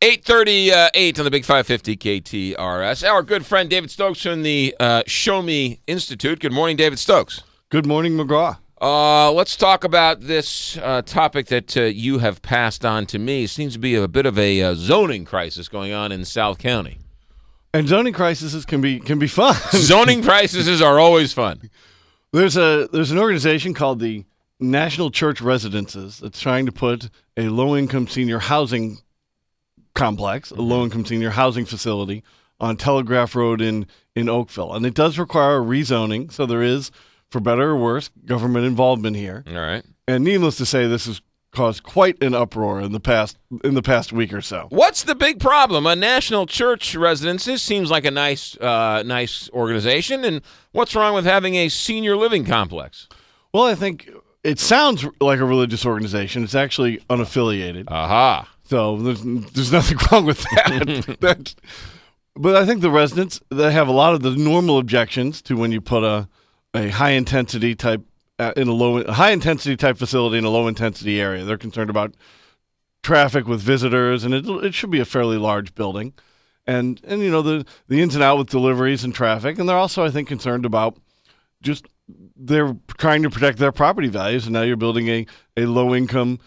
8:38 on the Big 550 KTRS. Our good friend David Stokes from the Show Me Institute. Good morning, David Stokes. Good morning, McGraw. Let's talk about this topic that you have passed on to me. It seems to be a bit of a zoning crisis going on in South County. And zoning crises can be fun. Zoning crises are always fun. There's an organization called the National Church Residences that's trying to put a low-income senior housing complex, a low-income senior housing facility on Telegraph Road in Oakville. And it does require a rezoning, so there is, for better or worse, government involvement here. All right. And needless to say, this has caused quite an uproar in the past week or so. What's the big problem? A National Church Residences seems like a nice organization, and what's wrong with having a senior living complex? Well, I think it sounds like a religious organization. It's actually unaffiliated. Aha. So there's nothing wrong with that. But I think the residents, they have a lot of the normal objections to when you put a high intensity type facility in a low intensity area. They're concerned about traffic with visitors, and it should be a fairly large building, and you know the ins and outs with deliveries and traffic. And they're also, I think, concerned about just they're trying to protect their property values, and now you're building a low income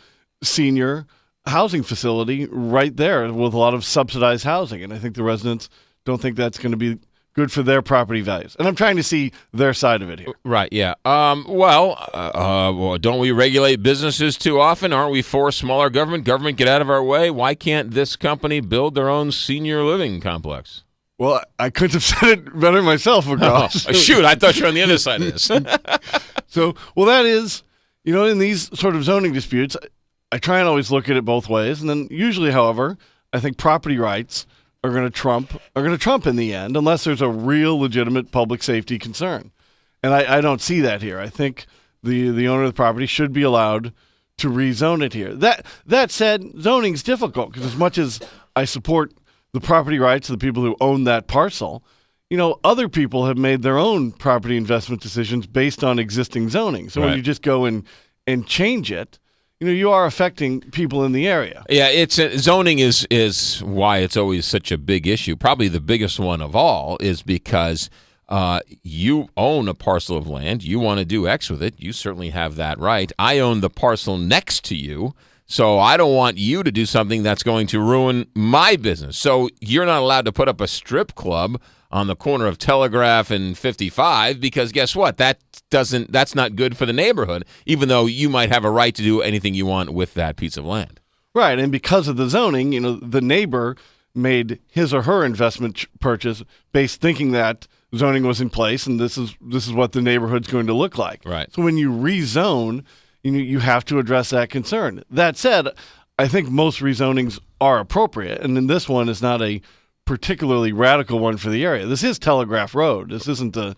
senior housing facility right there with a lot of subsidized housing. And I think the residents don't think that's going to be good for their property values. And I'm trying to see their side of it here. Right, yeah. Well, don't we regulate businesses too often? Aren't we for smaller government? Government, get out of our way. Why can't this company build their own senior living complex? Well, I couldn't have said it better myself, McGraw. Oh, shoot, I thought you were on the other side of this. So, that is, in these sort of zoning disputes, I try and always look at it both ways. And then usually, however, I think property rights are going to trump in the end, unless there's a real legitimate public safety concern. And I don't see that here. I think the owner of the property should be allowed to rezone it here. That said, zoning's difficult because as much as I support the property rights of the people who own that parcel, other people have made their own property investment decisions based on existing zoning. So Right. when you just go and change it, you are affecting people in the area. Yeah, zoning is why it's always such a big issue. Probably the biggest one of all is because you own a parcel of land. You want to do X with it. You certainly have that right. I own the parcel next to you, so I don't want you to do something that's going to ruin my business. So you're not allowed to put up a strip club on the corner of Telegraph and 55 because guess what? That's not good for the neighborhood, even though you might have a right to do anything you want with that piece of land. Right, and because of the zoning, the neighbor made his or her investment purchase based thinking that zoning was in place and this is what the neighborhood's going to look like. Right. So when you rezone, you have to address that concern. That said, I think most rezonings are appropriate, and then this one is not a particularly radical one for the area. This is Telegraph Road. This isn't a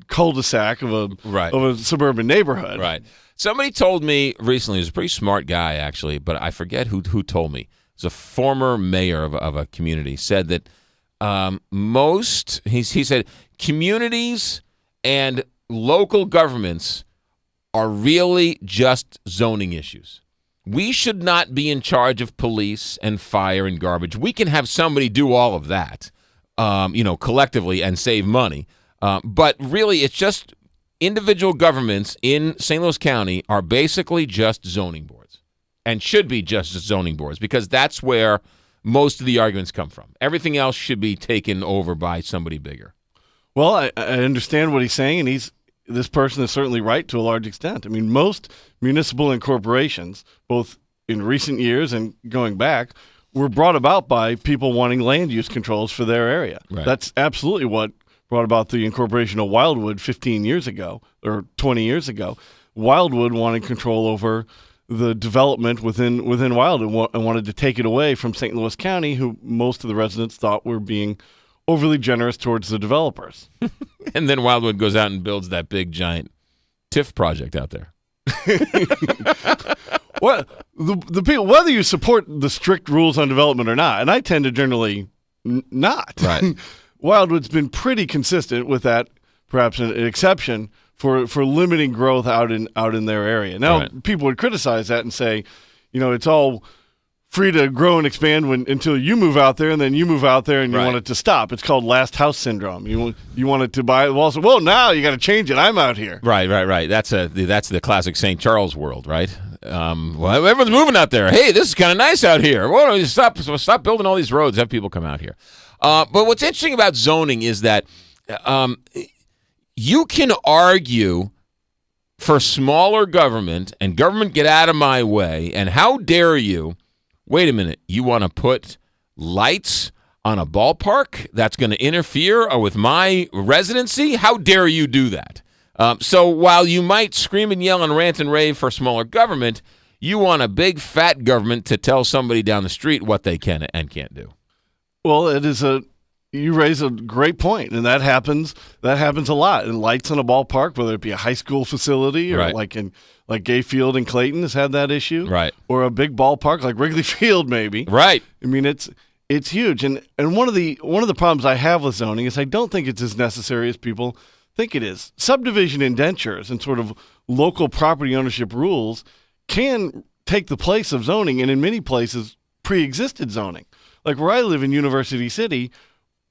cul-de-sac of a suburban neighborhood. Right. Somebody told me recently, he's a pretty smart guy actually, but I forget who told me. It's a former mayor of a community, said that he said communities and local governments are really just zoning issues. We should not be in charge of police and fire and garbage. We can have somebody do all of that, collectively and save money. But really, it's just individual governments in St. Louis County are basically just zoning boards and should be just zoning boards because that's where most of the arguments come from. Everything else should be taken over by somebody bigger. Well, I understand what he's saying, and this person is certainly right to a large extent. I mean, most municipal incorporations, both in recent years and going back, were brought about by people wanting land use controls for their area. Right. That's absolutely what brought about the incorporation of Wildwood 15 years ago or 20 years ago. Wildwood wanted control over the development within Wildwood and wanted to take it away from St. Louis County, who most of the residents thought were being overly generous towards the developers. And then Wildwood goes out and builds that big, giant TIF project out there. Well, the people, whether you support the strict rules on development or not, and I tend to generally not. Right. Wildwood's been pretty consistent with that, perhaps an exception for limiting growth out in their area. Now, Right. people would criticize that and say, it's all free to grow and expand until you move out there, and then you move out there and you Right. want it to stop. It's called last house syndrome. You want it to buy. Well, now you got to change it. I'm out here. Right. That's the classic St. Charles world, right? Well, everyone's moving out there. Hey, this is kind of nice out here. Why don't you stop building all these roads? Have people come out here. But what's interesting about zoning is that you can argue for smaller government and government get out of my way. And how dare you? Wait a minute. You want to put lights on a ballpark that's going to interfere with my residency? How dare you do that? So while you might scream and yell and rant and rave for smaller government, you want a big fat government to tell somebody down the street what they can and can't do. Well, you raise a great point, and that happens a lot. And lights in a ballpark, whether it be a high school facility or Right. like Gay Field in Clayton has had that issue, Right. Or a big ballpark like Wrigley Field, maybe. Right. I mean, it's huge, and one of the problems I have with zoning is I don't think it's as necessary as people think it is. Subdivision indentures and sort of local property ownership rules can take the place of zoning, and in many places pre-existed zoning. Like where I live in University City,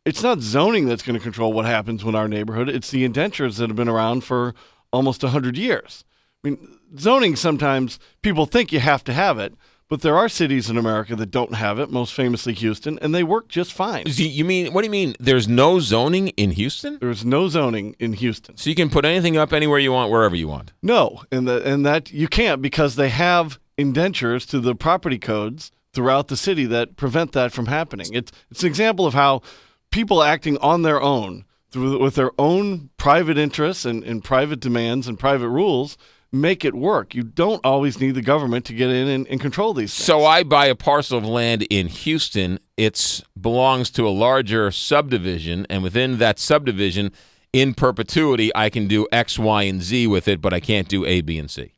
it's not zoning that's going to control what happens in our neighborhood. It's the indentures that have been around for almost 100 years. I mean, zoning, sometimes people think you have to have it, but there are cities in America that don't have it, most famously Houston, and they work just fine. What do you mean? There's no zoning in Houston? There's no zoning in Houston. So you can put anything up anywhere you want, wherever you want? No, and that you can't, because they have indentures to the property codes throughout the city that prevent that from happening. It's an example of how people acting on their own, with their own private interests and private demands and private rules, make it work. You don't always need the government to get in and control these things. So I buy a parcel of land in Houston. It belongs to a larger subdivision, and within that subdivision, in perpetuity, I can do X, Y, and Z with it, but I can't do A, B, and C.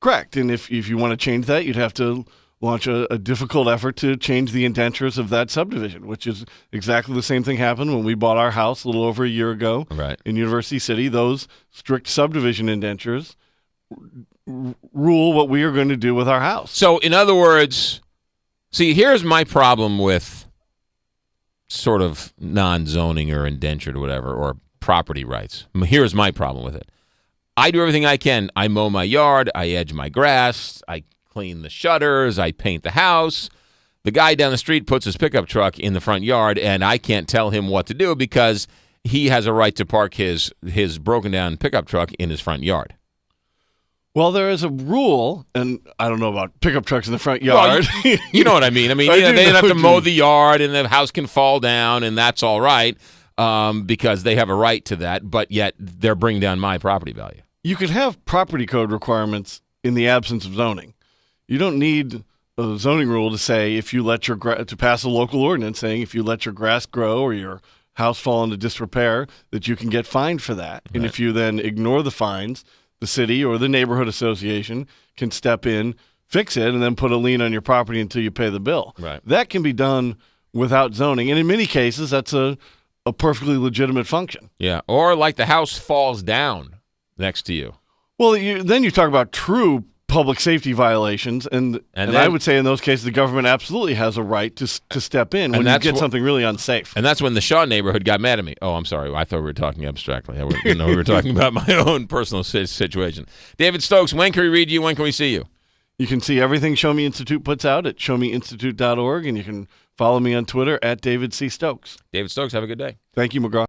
Correct. And if you want to change that, you'd have to launch a difficult effort to change the indentures of that subdivision, which is exactly the same thing happened when we bought our house a little over a year ago in University City. Those strict subdivision indentures rule what we are going to do with our house. So, in other words, see, here's my problem with sort of non-zoning or indentured or whatever, or property rights. Here's my problem with it. I do everything I can. I mow my yard. I edge my grass. I clean the shutters. I paint the house. The guy down the street puts his pickup truck in the front yard, and I can't tell him what to do because he has a right to park his broken-down pickup truck in his front yard. Well, there is a rule, and I don't know about pickup trucks in the front yard. Well, you know what I mean. I mean, they don't have to mow the yard, and the house can fall down, and that's all right because they have a right to that, but yet they're bringing down my property value. You could have property code requirements in the absence of zoning. You don't need a zoning rule to say if you let to pass a local ordinance saying if you let your grass grow or your house fall into disrepair, that you can get fined for that. Right. And if you then ignore the fines, the city or the neighborhood association can step in, fix it, and then put a lien on your property until you pay the bill. Right. That can be done without zoning. And in many cases, that's a perfectly legitimate function. Yeah. Or like the house falls down next to you. Well, then you talk about true public safety violations, and I would say in those cases the government absolutely has a right to step in when you get something really unsafe. And that's when the Shaw neighborhood got mad at me. Oh, I'm sorry. I thought we were talking abstractly. We were talking about my own personal situation. David Stokes, when can we read you? When can we see you? You can see everything Show Me Institute puts out at showmeinstitute.org, and you can follow me on Twitter at David C. Stokes. David Stokes, have a good day. Thank you, McGraw.